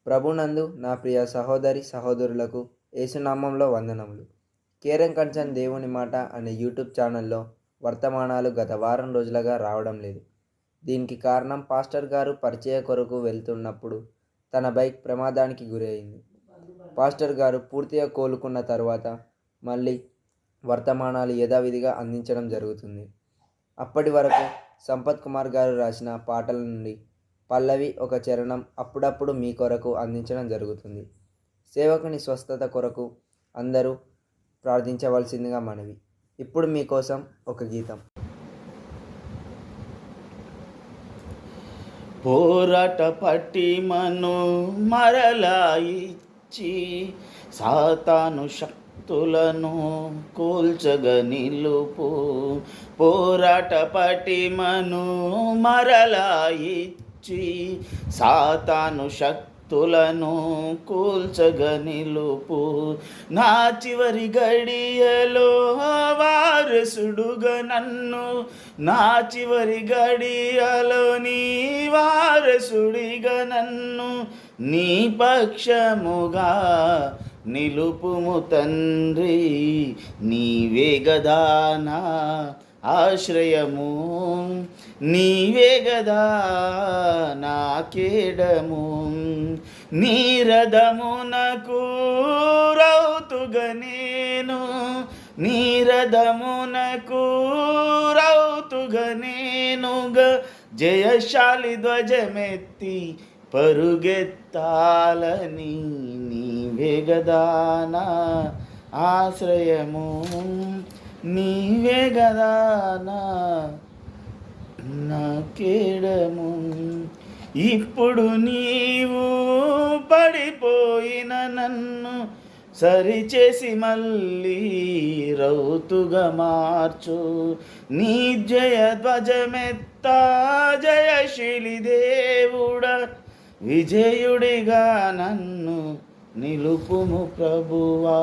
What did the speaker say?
ప్రభునందు నా ప్రియ సహోదరి సహోదరులకు యేసునామంలో వందనములు. కేరం కంచన్ దేవుని మాట అనే యూట్యూబ్ ఛానల్లో వర్తమానాలు గత వారం రోజులుగా రావడం లేదు. దీనికి కారణం పాస్టర్ గారు పరిచయ కొరకు వెళ్తున్నప్పుడు తన బైక్ ప్రమాదానికి గురైంది. పాస్టర్ గారు పూర్తిగా కోలుకున్న తర్వాత మళ్ళీ వర్తమానాలు యథావిధిగా అందించడం జరుగుతుంది. అప్పటి వరకు సంపత్ కుమార్ గారు రాసిన పాటల నుండి పల్లవి ఒక చరణం అప్పుడప్పుడు మీ కొరకు అందించడం జరుగుతుంది. సేవకుని స్వస్థత కొరకు అందరూ ప్రార్థించవలసిందిగా మనవి. ఇప్పుడు మీకోసం ఒక గీతం. పోరాట పట్టిమను మరలా ఇచ్చి సాతాను శక్తులను కూల్చగ నిలుపు. పోరాట పట్టిమను మరలా ఇచ్చి సాతాను శక్తులను కూల్చగ నిలుపు. నా చివరి గడియలో వారసుడుగా నన్ను, నా చివరి గడియలో నీ వారసుడిగా నన్ను నీ పక్షముగా నిలుపుము తండ్రి. నీవే గదా నా ఆశ్రయము, నీవే గదా నా కేడము. నీ రథమునకు రౌతుగా నేను, నీ రథమునకు రౌతుగా నేనుగా జయశాలి ధ్వజమెత్తి పరుగెత్తాలని. నీవే గదా నా ఆశ్రయము, నీవే గదా నా కేడము. ఇప్పుడు నీవు పడిపోయిన నన్ను సరిచేసి మళ్ళీ రౌతుగా మార్చు. నీ జయ ధ్వజమెత్తా జయశీలి దేవుడా, విజయుడిగా నన్ను నిలుపుము ప్రభువా.